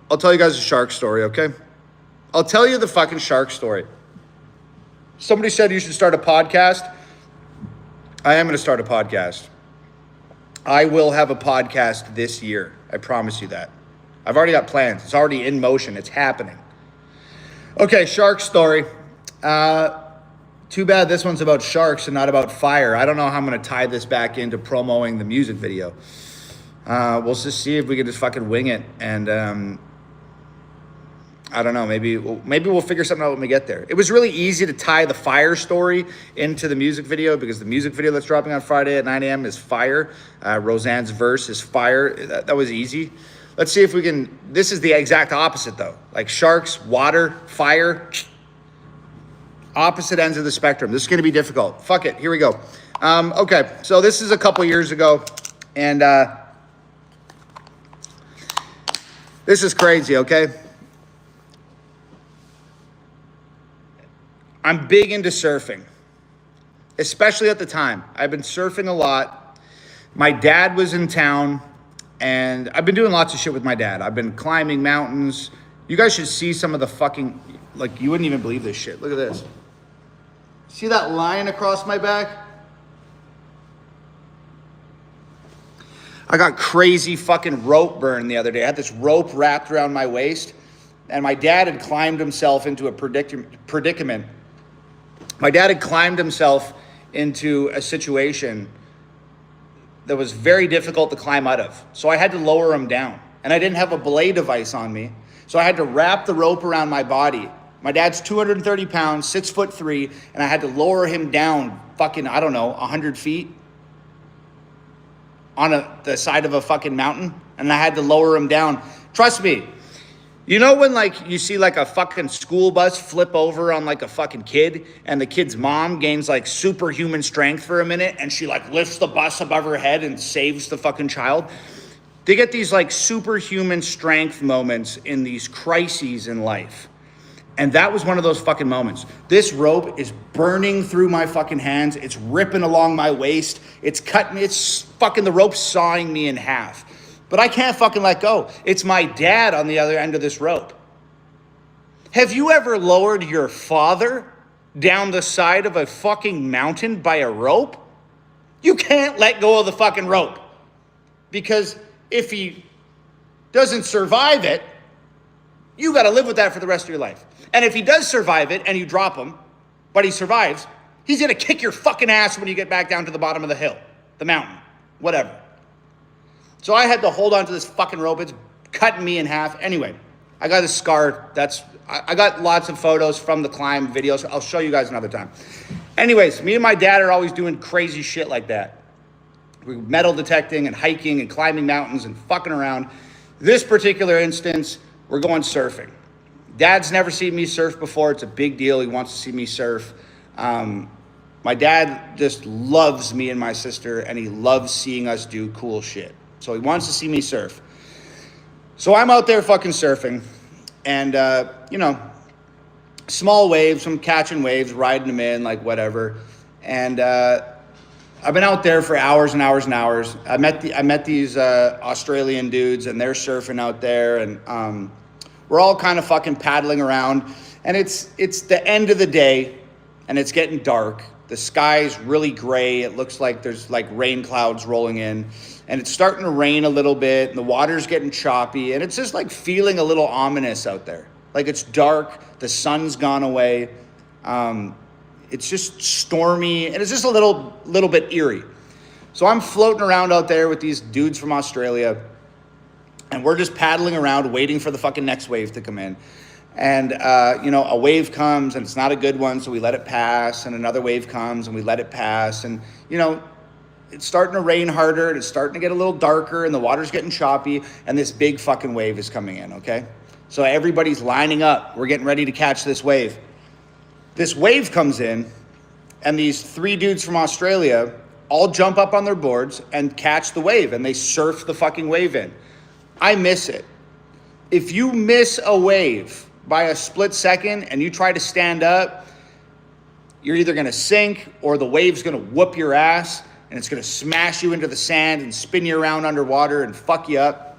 I'll tell you guys a shark story, okay? I'll tell you the fucking shark story. Somebody said you should start a podcast. I am going to start a podcast. I will have a podcast this year. I promise you that. I've already got plans. It's already in motion. It's happening. Okay, shark story. Too bad this one's about sharks and not about fire. I don't know how I'm going to tie this back into promoting the music video. We'll just see if we can just fucking wing it. And I don't know, maybe we'll figure something out when we get there. It was really easy to tie the fire story into the music video because the music video that's dropping on Friday at 9 a.m. is fire. Roseanne's verse is fire. That was easy. Let's see if we can. This is the exact opposite though. Like sharks, water, fire. Opposite ends of the spectrum. This is going to be difficult. Fuck it. Here we go. Okay, so this is a couple years ago. And this is crazy, okay? I'm big into surfing, especially at the time. I've been surfing a lot. My dad was in town, and I've been doing lots of shit with my dad. I've been climbing mountains. You guys should see some of the fucking, like, you wouldn't even believe this shit. Look at this. See that line across my back? I got crazy fucking rope burn the other day. I had this rope wrapped around my waist, and my dad had climbed himself into a predicament. My dad had climbed himself into a situation that was very difficult to climb out of. So I had to lower him down. And I didn't have a belay device on me. So I had to wrap the rope around my body. My dad's 230 pounds, 6'3", and I had to lower him down fucking, I don't know, 100 feet on the side of a fucking mountain. And I had to lower him down. Trust me. You know when like you see like a fucking school bus flip over on like a fucking kid and the kid's mom gains like superhuman strength for a minute and she like lifts the bus above her head and saves the fucking child? They get these like superhuman strength moments in these crises in life. And that was one of those fucking moments. This rope is burning through my fucking hands. It's ripping along my waist. It's cutting, it's fucking, the rope's sawing me in half. But I can't fucking let go. It's my dad on the other end of this rope. Have you ever lowered your father down the side of a fucking mountain by a rope? You can't let go of the fucking rope. Because if he doesn't survive it, you got to live with that for the rest of your life. And if he does survive it and you drop him, but he survives, he's going to kick your fucking ass when you get back down to the bottom of the hill, the mountain, whatever. So I had to hold on to this fucking rope. It's cutting me in half. Anyway, I got a scar. I got lots of photos from the climb videos. I'll show you guys another time. Anyways, me and my dad are always doing crazy shit like that. We're metal detecting and hiking and climbing mountains and fucking around. This particular instance, we're going surfing. Dad's never seen me surf before. It's a big deal. He wants to see me surf. My dad just loves me and my sister, and he loves seeing us do cool shit. So he wants to see me surf. So I'm out there fucking surfing. And, small waves. I'm catching waves, riding them in, like whatever. And I've been out there for hours and hours and hours. I met these Australian dudes, and they're surfing out there. And we're all kind of fucking paddling around. And it's the end of the day, and it's getting dark. The sky's really gray. It looks like there's like rain clouds rolling in. And it's starting to rain a little bit, and the water's getting choppy, and it's just like feeling a little ominous out there. Like it's dark, the sun's gone away, it's just stormy, and it's just a little bit eerie. So I'm floating around out there with these dudes from Australia, and we're just paddling around waiting for the fucking next wave to come in. And, a wave comes, and it's not a good one, so we let it pass, and another wave comes, and we let it pass, and, it's starting to rain harder, and it's starting to get a little darker, and the water's getting choppy, and this big fucking wave is coming in, okay? So everybody's lining up. We're getting ready to catch this wave. This wave comes in, and these three dudes from Australia all jump up on their boards and catch the wave, and they surf the fucking wave in. I miss it. If you miss a wave by a split second and you try to stand up, you're either going to sink or the wave's going to whoop your ass, and it's going to smash you into the sand and spin you around underwater and fuck you up.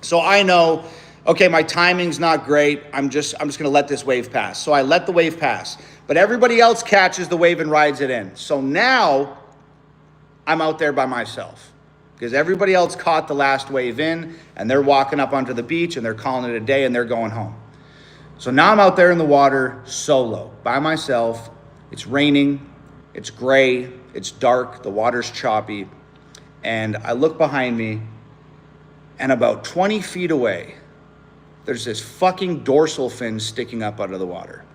So I know, okay, my timing's not great. I'm just going to let this wave pass. So I let the wave pass. But everybody else catches the wave and rides it in. So now I'm out there by myself because everybody else caught the last wave in and they're walking up onto the beach and they're calling it a day and they're going home. So now I'm out there in the water solo by myself. It's raining. It's gray. It's dark. The water's choppy. And I look behind me, and about 20 feet away, there's this fucking dorsal fin sticking up out of the water.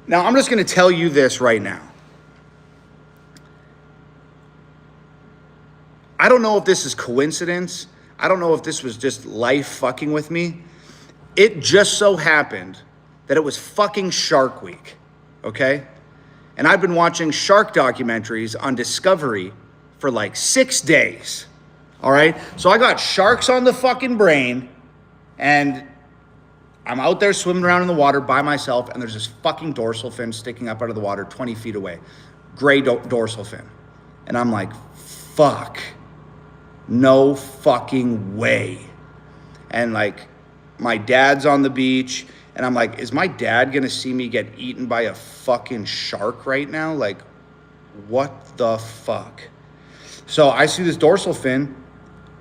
Now, I'm just going to tell you this right now. I don't know if this is coincidence. I don't know if this was just life fucking with me. It just so happened that it was fucking Shark Week, okay? And I've been watching shark documentaries on Discovery for like 6 days, all right? So I got sharks on the fucking brain, and I'm out there swimming around in the water by myself, and there's this fucking dorsal fin sticking up out of the water 20 feet away. Gray dorsal fin. And I'm like, fuck. No fucking way. And like, my dad's on the beach, and I'm like, is my dad gonna see me get eaten by a fucking shark right now? Like, what the fuck? So I see this dorsal fin.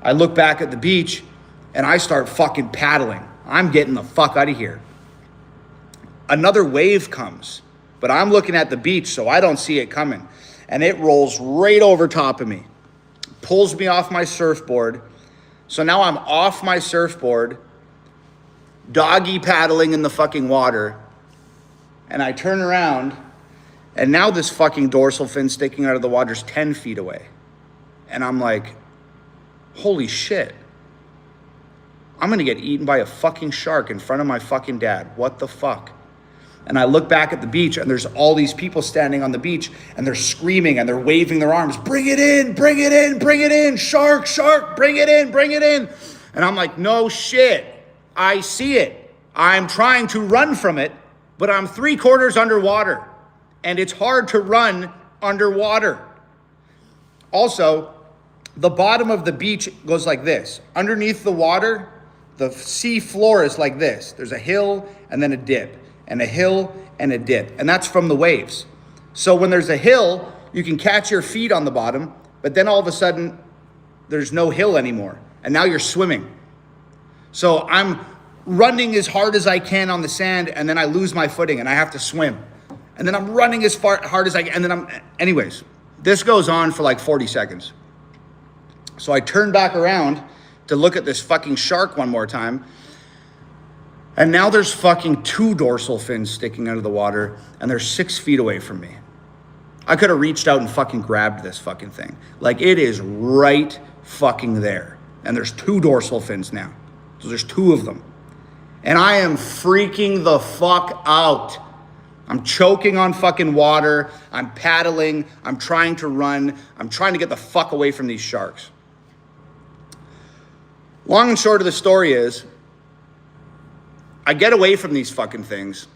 I look back at the beach, and I start fucking paddling. I'm getting the fuck out of here. Another wave comes, but I'm looking at the beach, so I don't see it coming. And it rolls right over top of me, pulls me off my surfboard. So now I'm off my surfboard, doggy paddling in the fucking water. And I turn around, and now this fucking dorsal fin sticking out of the water is 10 feet away. And I'm like, holy shit. I'm gonna get eaten by a fucking shark in front of my fucking dad. What the fuck? And I look back at the beach, and there's all these people standing on the beach, and they're screaming and they're waving their arms. Bring it in, bring it in, bring it in. Shark, shark, bring it in, bring it in. And I'm like, no shit. I see it. I'm trying to run from it, but I'm 3/4 underwater, and it's hard to run underwater. Also, the bottom of the beach goes like this. Underneath the water, the sea floor is like this. There's a hill and then a dip, and a hill and a dip, and that's from the waves. So when there's a hill, you can catch your feet on the bottom, but then all of a sudden, there's no hill anymore, and now you're swimming. So I'm running as hard as I can on the sand, and then I lose my footing, and I have to swim. And then I'm running as hard as I can, and then anyways, this goes on for like 40 seconds. So I turn back around to look at this fucking shark one more time. And now there's fucking 2 dorsal fins sticking out of the water, and they're 6 feet away from me. I could have reached out and fucking grabbed this fucking thing. Like, it is right fucking there. And there's 2 dorsal fins now. So there's 2 of them. And I am freaking the fuck out. I'm choking on fucking water. I'm paddling. I'm trying to run. I'm trying to get the fuck away from these sharks. Long and short of the story is, I get away from these fucking things,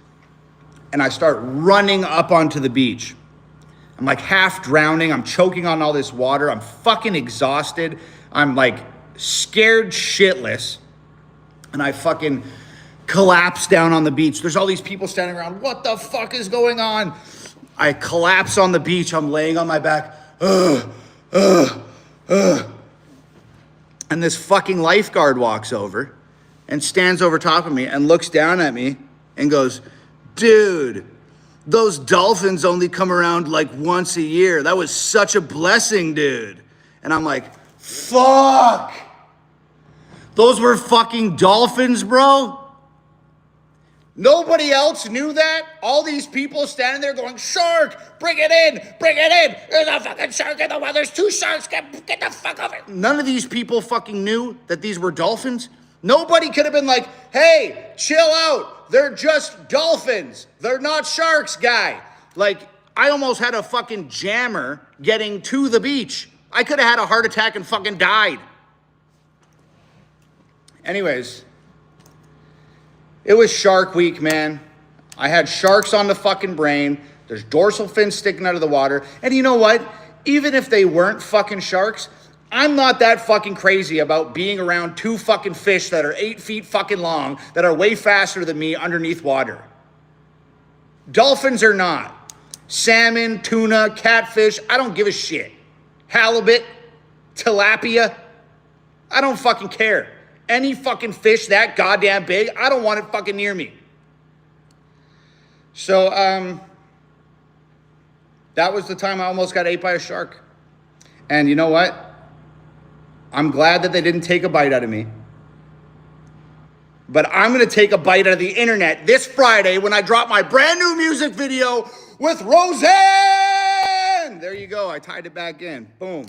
and I start running up onto the beach. I'm like half drowning. I'm choking on all this water. I'm fucking exhausted. I'm like scared shitless. And I fucking collapse down on the beach. There's all these people standing around. What the fuck is going on? I collapse on the beach. I'm laying on my back. And this fucking lifeguard walks over and stands over top of me and looks down at me and goes, dude, those dolphins only come around like once a year. That was such a blessing, dude. And I'm like, fuck. Those were fucking dolphins, bro. Nobody else knew that. All these people standing there going, shark, bring it in, bring it in. There's a fucking shark in the water. There's 2 sharks. Get the fuck off it. None of these people fucking knew that these were dolphins. Nobody could have been like, hey, chill out. They're just dolphins. They're not sharks, guy. Like, I almost had a fucking jammer getting to the beach. I could have had a heart attack and fucking died. Anyways, it was Shark Week, man. I had sharks on the fucking brain. There's dorsal fins sticking out of the water. And you know what? Even if they weren't fucking sharks, I'm not that fucking crazy about being around two fucking fish that are 8 feet fucking long that are way faster than me underneath water. Dolphins are not. Salmon, tuna, catfish, I don't give a shit. Halibut, tilapia, I don't fucking care. Any fucking fish that goddamn big, I don't want it fucking near me. So, that was the time I almost got ate by a shark. And you know what? I'm glad that they didn't take a bite out of me. But I'm going to take a bite out of the internet this Friday when I drop my brand new music video with Roseanne. There you go. I tied it back in. Boom.